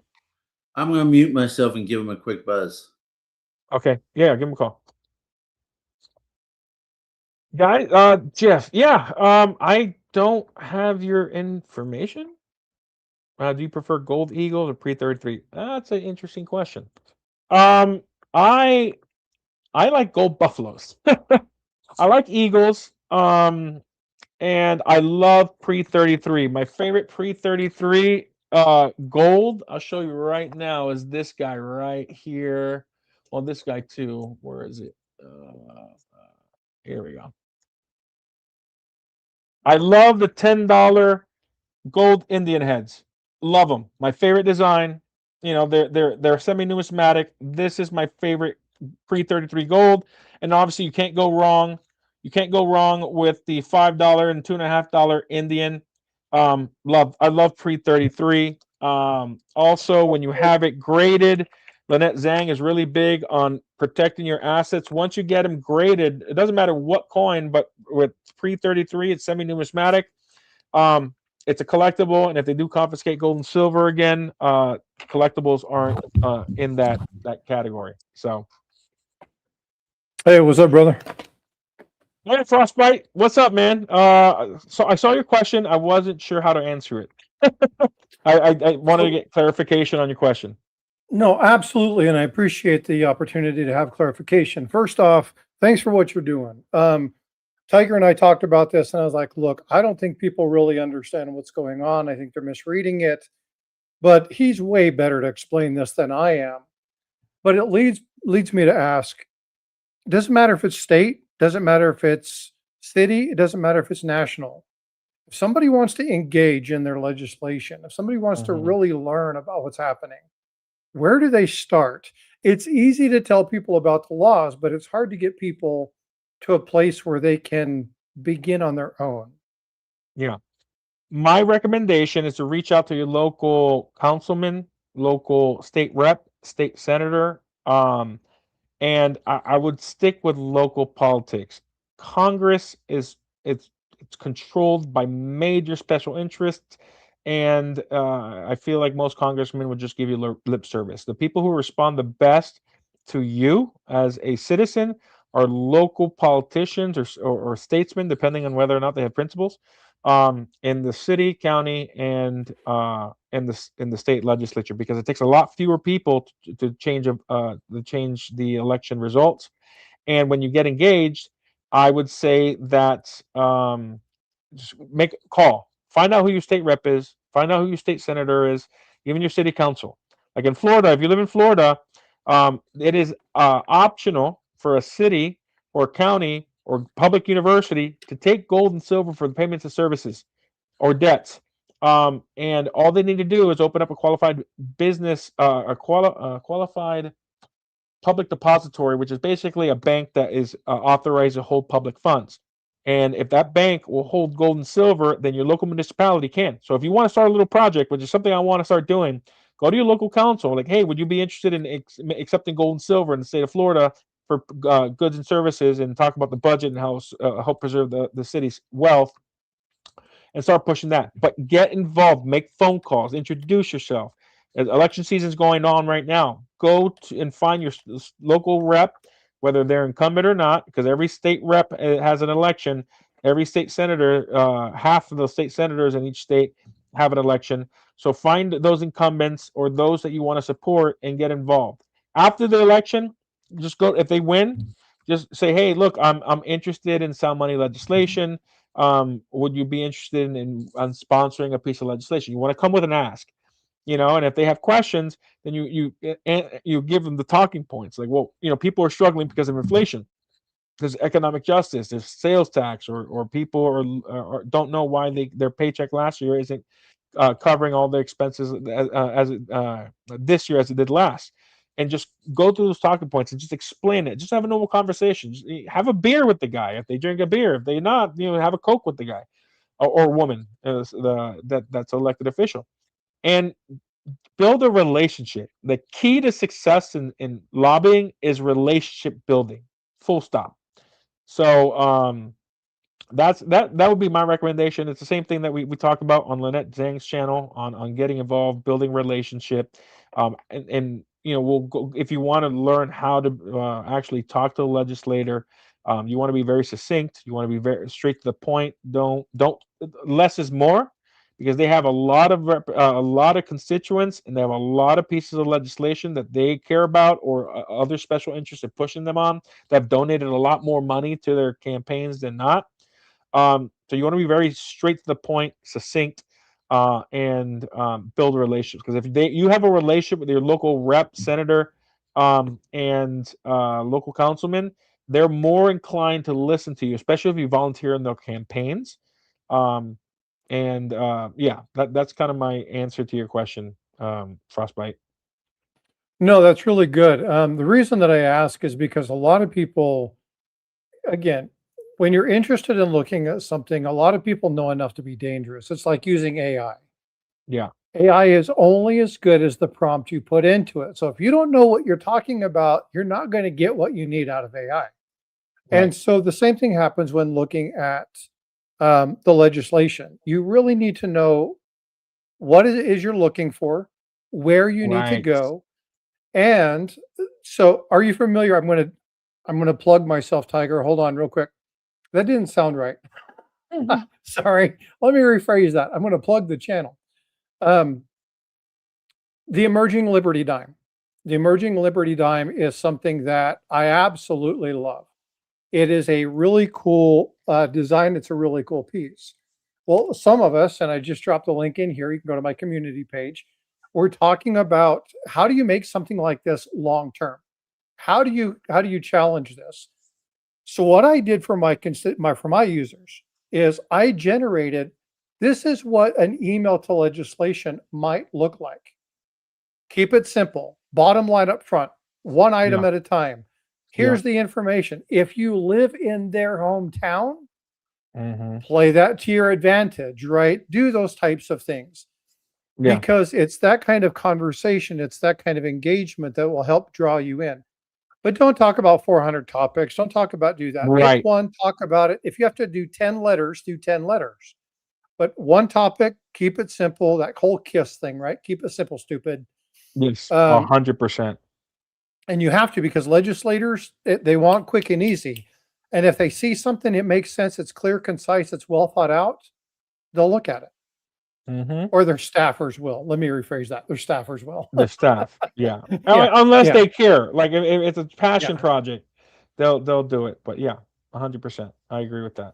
I'm going to mute myself and give him a quick buzz. Okay. Yeah, give him a call. Guys, Jeff, yeah, I don't have your information. Do you prefer Gold Eagles or Pre-33? That's an interesting question. I like Gold Buffaloes. I like Eagles. And I love Pre-33. My favorite Pre-33 gold, I'll show you right now, is this guy right here. Well, this guy too. Where is it? Here we go. I love the $10 gold Indian heads. Love them. My favorite design. You know, they're semi-numismatic. This is my favorite Pre-33 gold, and obviously you can't go wrong. You can't go wrong with the $5 and $2.50 Indian. I love Pre-33. Also, when you have it graded, Lynette Zhang is really big on protecting your assets. Once you get them graded, it doesn't matter what coin, but with Pre-33, it's semi-numismatic. It's a collectible, and if they do confiscate gold and silver again, collectibles aren't in that category. So, hey, what's up, brother? hey, Frostbite, what's up, man? So I saw your question. I wasn't sure how to answer it. I wanted to get clarification on your question. No, absolutely, and I appreciate the opportunity to have clarification. First off, thanks for what you're doing. Tiger and I talked about this, and I was like, look, I don't think people really understand what's going on. I think they're misreading it, but he's way better to explain this than I am. But it leads me to ask, it doesn't matter if it's state, doesn't matter if it's city, it doesn't matter if it's national. If somebody wants to engage in their legislation, if somebody wants to really learn about what's happening, where do they start? It's easy to tell people about the laws, but it's hard to get people to a place where they can begin on their own. Yeah. My recommendation is to reach out to your local councilman, local state rep, state senator, and I would stick with local politics. Congress it's controlled by major special interests, and I feel like most congressmen would just give you lip service. The people who respond the best to you as a citizen are local politicians or statesmen, depending on whether or not they have principles, in the city, county, and in the state legislature, because it takes a lot fewer people to change the election results. And when you get engaged, I would say that just make a call, find out who your state rep is, Find out who your state senator is, even your city council. Like in Florida, if you live in Florida, it is optional for a city or county or public university to take gold and silver for the payments of services or debts. And all they need to do is open up a qualified business, qualified public depository, which is basically a bank that is authorized to hold public funds. And if that bank will hold gold and silver, then your local municipality can. So if you want to start a little project, which is something I want to start doing, go to your local council. Like, hey, would you be interested in accepting gold and silver in the state of Florida for goods and services, and talk about the budget and how help preserve the city's wealth, and start pushing that. But get involved, make phone calls, introduce yourself. As election season is going on right now, go and find your local rep, whether they're incumbent or not, because every state rep has an election. Every state senator, half of the state senators in each state have an election. So find those incumbents or those that you want to support and get involved. After the election, just go. If they win, just say, "Hey, look, I'm interested in sound money legislation. Would you be interested in sponsoring a piece of legislation?" You want to come with an ask, and if they have questions, then you give them the talking points. Like, well, people are struggling because of inflation, there's economic justice, there's sales tax, or people or don't know why their paycheck last year isn't covering all their expenses as this year as it did last. And just go through those talking points and just explain it. Just have a normal conversation. Just have a beer with the guy if they drink a beer. If they not, have a Coke with the guy or woman that's elected official, and build a relationship. The key to success in lobbying is relationship building. Full stop. So that would be my recommendation. It's the same thing that we talked about on Lynette Zhang's channel on getting involved, building relationship, and we'll go if you want to learn how to actually talk to the legislator. You want to be very succinct. You want to be very straight to the point. Don't less is more, because they have a lot of constituents, and they have a lot of pieces of legislation that they care about, or other special interests are pushing them on, that have donated a lot more money to their campaigns than not. So you want to be very straight to the point, succinct, and build relationships. Because if you have a relationship with your local rep, senator, and local councilman, they're more inclined to listen to you, especially if you volunteer in their campaigns. That's kind of my answer to your question, Frostbite. No, that's really good. The reason that I ask is because a lot of people, again, when you're interested in looking at something, a lot of people know enough to be dangerous. It's like using AI. Yeah. AI is only as good as the prompt you put into it. So if you don't know what you're talking about, you're not going to get what you need out of AI. Right. And so the same thing happens when looking at the legislation. You really need to know what it is you're looking for, where you need to go. And so are you familiar? I'm going to plug myself, Tiger. Hold on real quick. That didn't sound right. Sorry. Let me rephrase that. I'm going to plug the channel. The Emerging Liberty Dime. The Emerging Liberty Dime is something that I absolutely love. It is a really cool design. It's a really cool piece. Well, some of us, and I just dropped the link in here, you can go to my community page. We're talking about how do you make something like this long term? How do you challenge this? So what I did for my users is I generated, this is what an email to legislation might look like. Keep it simple. Bottom line up front, one item at a time. Here's the information. If you live in their hometown, play that to your advantage, right? Do those types of things. Because it's that kind of conversation, it's that kind of engagement that will help draw you in. But don't talk about 400 topics. Don't do that. Right. Pick one, talk about it. If you have to do 10 letters, do 10 letters. But one topic, keep it simple. That whole KISS thing, right? Keep it simple, stupid. Yes, 100%. And you have to, because legislators, they want quick and easy. And if they see something, it makes sense, it's clear, concise, it's well thought out, they'll look at it. Or their staffers will. Let me rephrase that. Their staffers will. The staff, unless they care. Like if it's a passion project, they'll do it. But 100%, I agree with that.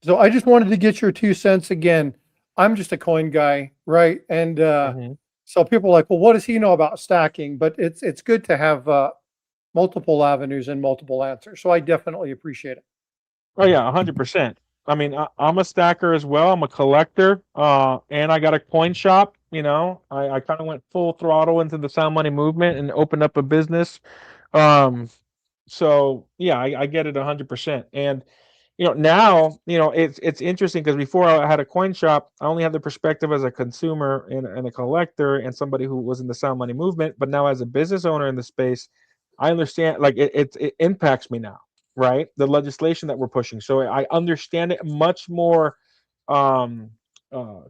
So I just wanted to get your 2 cents again. I'm just a coin guy, right? And Mhm. so people are like, well, what does he know about stacking? But it's good to have multiple avenues and multiple answers. So I definitely appreciate it. Oh yeah, 100%. I mean, I'm a stacker as well. I'm a collector, and I got a coin shop. I kind of went full throttle into the sound money movement and opened up a business. Um, so yeah, I get it 100%. And now it's interesting because before I had a coin shop, I only had the perspective as a consumer and a collector and somebody who was in the sound money movement. But now as a business owner in the space, I understand, like, it impacts me now, right? The legislation that we're pushing, so I understand it much more um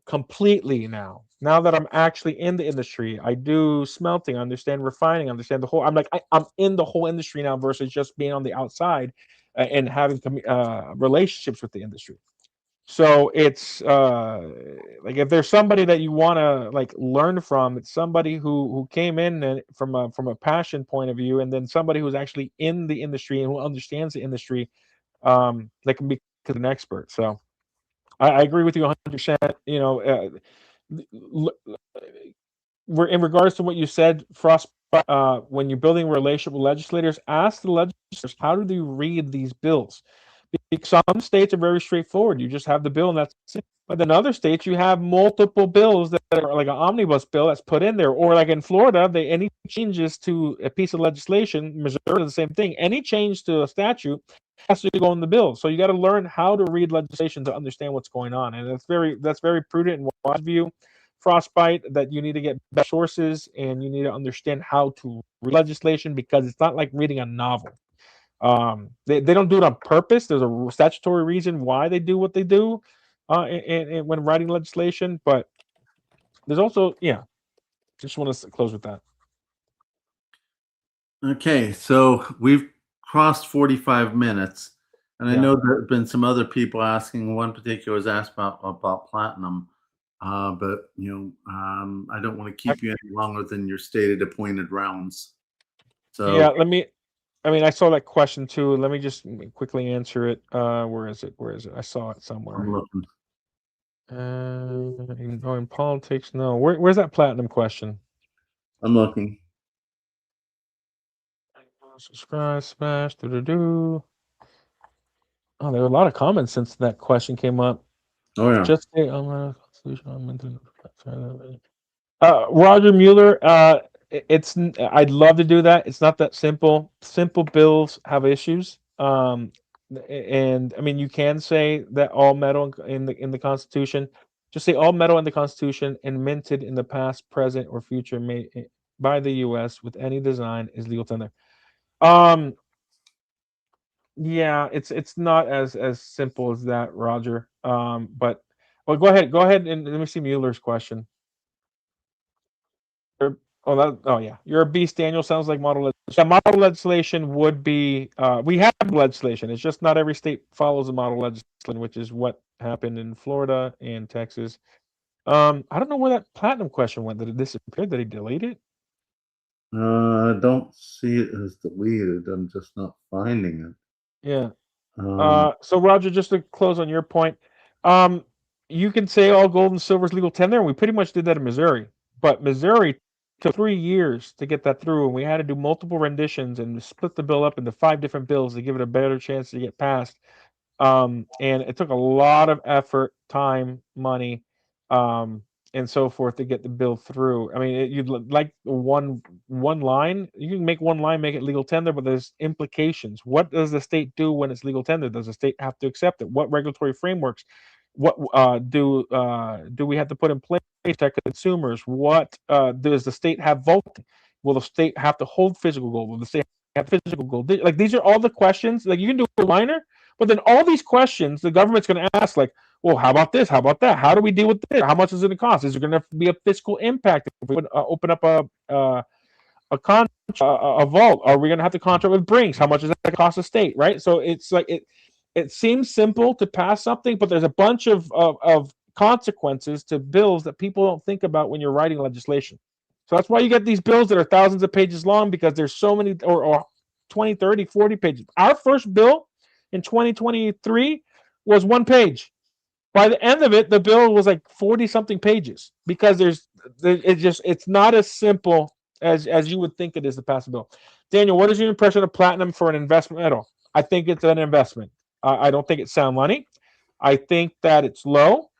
completely now that I'm actually in the industry. I do smelting, I understand refining, I understand the whole, I'm in the whole industry now versus just being on the outside and having relationships with the industry. So it's like, if there's somebody that you want to like learn from, it's somebody who came in and from a passion point of view, and then somebody who's actually in the industry and who understands the industry, that can be an expert. So I agree with you 100%. We're in regards to what you said, Frost. When you're building a relationship with legislators, ask the legislators, how do they read these bills? Because some states are very straightforward. You just have the bill and that's it. But in other states, you have multiple bills that are like an omnibus bill that's put in there. Or like in Florida, any changes to a piece of legislation, Missouri, the same thing. Any change to a statute has to go in the bill. So you got to learn how to read legislation to understand what's going on. And that's very prudent and wise view, Frostbite, that you need to get better sources and you need to understand how to read legislation, because it's not like reading a novel. They don't do it on purpose. There's a statutory reason why they do what they do when writing legislation, but there's also, yeah, just want to close with that. Okay, so we've crossed 45 minutes, and I Yeah. know there have been some other people asking. One particular was asked about platinum, but I don't want to keep you any longer than your stated appointed rounds. So Yeah, I saw that question too. Let me just quickly answer it. Where is it? I saw it somewhere. I'm looking. In politics, no. Where's that platinum question? I'm looking. Subscribe, smash, do. Oh, there were a lot of comments since that question came up. Oh yeah. Just say, Roger Mueller. I'd love to do that. It's not that simple. Simple bills have issues. And I mean, you can say that all metal in the Constitution. Just say all metal in the Constitution and minted in the past, present, or future made by the U.S. with any design is legal tender. Yeah, it's not as simple as that, Roger. But well, go ahead and let me see Mueller's question. Yeah, you're a beast, Daniel. Sounds like model legislation. Yeah, model legislation would be. We have legislation. It's just not every state follows the model legislation, which is what happened in Florida and Texas. I don't know where that platinum question went. Did it disappear? Did he delete it? I don't see it as deleted. I'm just not finding it. Yeah. Um, So Roger, just to close on your point, you can say all gold and silver is legal tender, and we pretty much did that in Missouri. But Missouri took 3 years to get that through, and we had to do multiple renditions and split the bill up into 5 different bills to give it a better chance to get passed. And it took a lot of effort, time, money, um, and so forth to get the bill through. I mean, you'd like one line. You can make one line, make it legal tender, but there's implications. What does the state do when it's legal tender? Does the state have to accept it? What regulatory frameworks? What do we have to put in place to protect consumers? What does the state have voting? Will the state have to hold physical gold? Will the state have physical gold? Like, these are all the questions. Like, you can do a liner, but then all these questions the government's going to ask, like, well, how about this? How about that? How do we deal with this? How much is it going to cost? Is there going to be a fiscal impact if we open up a vault? Are we going to have to contract with Brinks? How much is that going to cost the state? Right. So it's like it seems simple to pass something, but there's a bunch of consequences to bills that people don't think about when you're writing legislation. So that's why you get these bills that are thousands of pages long, because there's so many, or 20, 30, 40 pages. Our first bill in 2023 was 1 page. By the end of it, the bill was like 40 something pages because it's not as simple as you would think it is to pass a bill. Daniel, what is your impression of platinum for an investment metal? I think it's an investment. I don't think it's sound money. I think that it's low.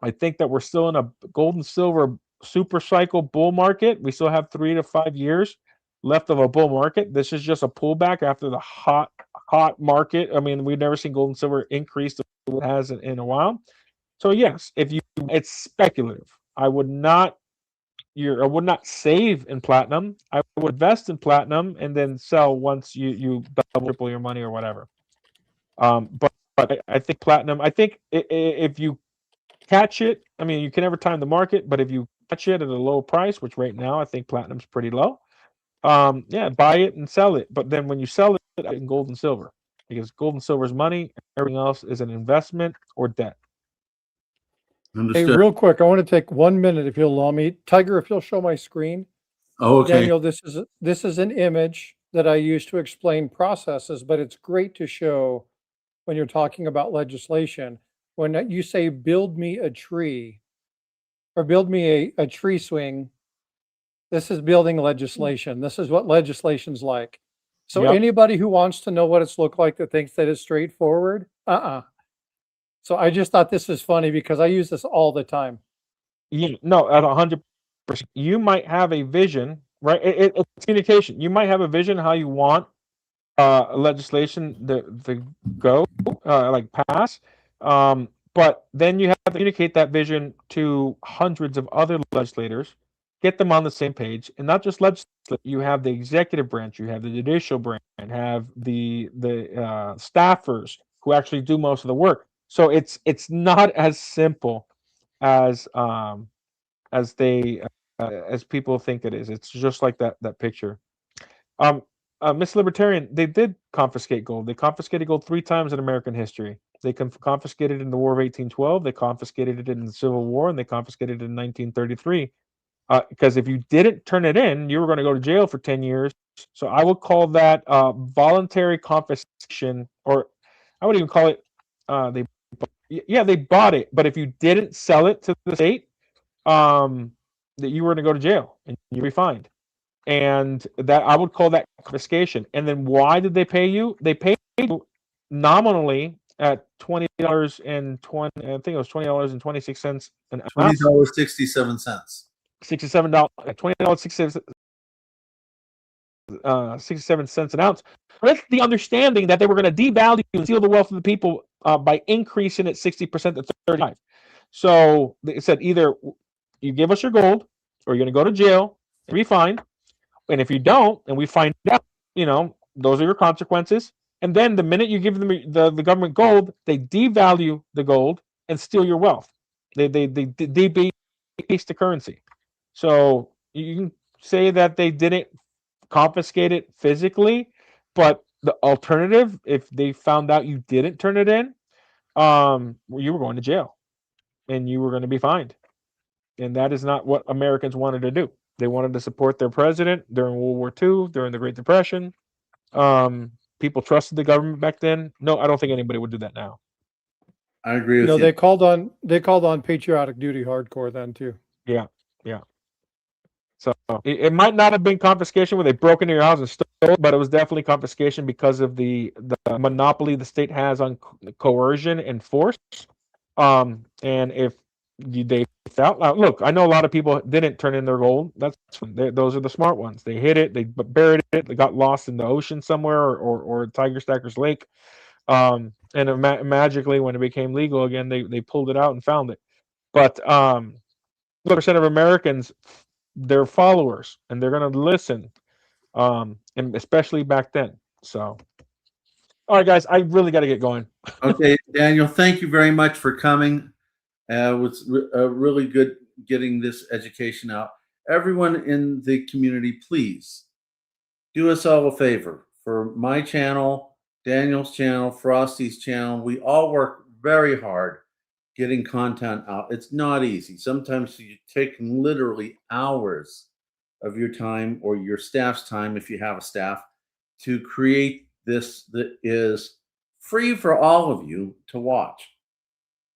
I think that we're still in a gold and silver super cycle bull market. We still have 3 to 5 years left of a bull market. This is just a pullback after the hot market. I mean, we've never seen gold and silver increase the way it has in a while. So yes, it's speculative. I would not save in platinum. I would invest in platinum and then sell once you double, triple your money or whatever. But I think platinum. I think if you catch it, I mean, you can never time the market, but if you catch it at a low price, which right now I think platinum's pretty low, yeah, buy it and sell it. But then when you sell it, in gold and silver, because gold and silver is money, everything else is an investment or debt. Hey, Understood. real quick, I want to take 1 minute if you'll allow me. Tiger, if you'll show my screen. Oh, okay. Daniel, this is an image that I use to explain processes, but it's great to show when you're talking about legislation. When you say build me a tree or build me a tree swing, this is building legislation. This is what legislation's like. So Yep. anybody who wants to know what it's looked like that thinks that it's straightforward, So I just thought this was funny because I use this all the time. Yeah, no, at 100%. You might have a vision, right? It's communication. You might have a vision how you want legislation to go, like pass. But then you have to communicate that vision to hundreds of other legislators, get them on the same page, and not just legislate. You have the executive branch, you have the judicial branch, have the staffers who actually do most of the work. So it's not as simple as they as people think it is. It's just like that picture. Miss Libertarian, they did confiscate gold. They confiscated gold 3 times in American history. They confiscated it in the War of 1812. They confiscated it in the Civil War, and they confiscated it in 1933. Because if you didn't turn it in, you were going to go to jail for 10 years. So I would call that voluntary confiscation, or I would even call it they bought it, but if you didn't sell it to the state, that you were going to go to jail and you'd be fined. And that I would call that confiscation. And then why did they pay you? They paid you nominally at $20.20. I think it was $20.26 an ounce. $20.67. $67. $20.67 an ounce, with the understanding that they were going to devalue and steal the wealth of the people by increasing it 60% to 35%. So they said either you give us your gold or you're going to go to jail and be fined. And if you don't, and we find out, those are your consequences. And then the minute you give them the government gold, they devalue the gold and steal your wealth. They debase the currency. So you can say that they didn't confiscate it physically, but the alternative, if they found out you didn't turn it in, you were going to jail and you were going to be fined. And that is not what Americans wanted to do. They wanted to support their president during World War II, during the Great Depression. People trusted the government back then. No, I don't think anybody would do that now. I agree with No, you. they called on patriotic duty hardcore then too. Yeah. So it might not have been confiscation where they broke into your house and stole, but it was definitely confiscation because of the monopoly the state has on coercion and force. And if they felt look, I know a lot of people didn't turn in their gold. Those are the smart ones. They hid it, they buried it, they got lost in the ocean somewhere or Tiger Stacker's Lake. And magically, when it became legal again, they pulled it out and found it. But 100% of Americans, they're followers and they're going to listen, and especially back then. So, all right, guys, I really got to get going. Okay, Daniel, thank you very much for coming. It was really good getting this education out. Everyone in the community, please do us all a favor. For my channel, Daniel's channel, Frosty's channel, we all work very hard getting content out. It's not easy. Sometimes you take literally hours of your time or your staff's time, if you have a staff, to create this that is free for all of you to watch.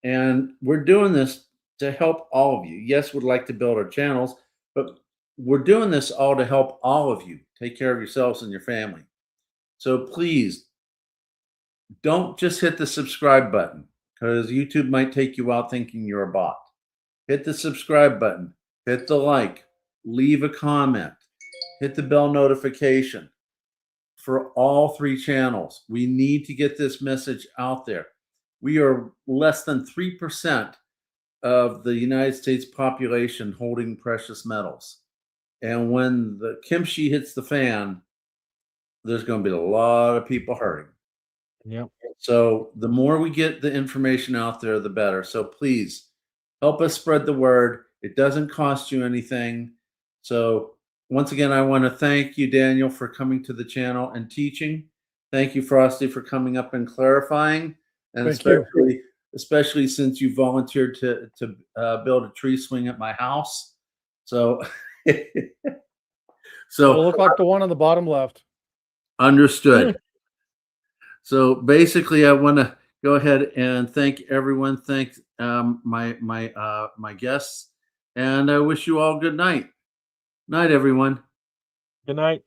And we're doing this to help all of you. Yes, we'd like to build our channels, but we're doing this all to help all of you take care of yourselves and your family. So please don't just hit the subscribe button, because YouTube might take you out thinking you're a bot. Hit the subscribe button, hit the like, leave a comment, hit the bell notification for all 3 channels. We need to get this message out there. We are less than 3% of the United States population holding precious metals. And when the kimchi hits the fan, there's going to be a lot of people hurting. Yep. So the more we get the information out there, the better. So please help us spread the word. It doesn't cost you anything. So once again, I want to thank you, Daniel, for coming to the channel and teaching. Thank you, Frosty, for coming up and clarifying. And especially since you volunteered to build a tree swing at my house. So, It'll look like the one on the bottom left. Understood. So basically, I want to go ahead and thank everyone. Thank my guests, and I wish you all good night. Night, everyone. Good night.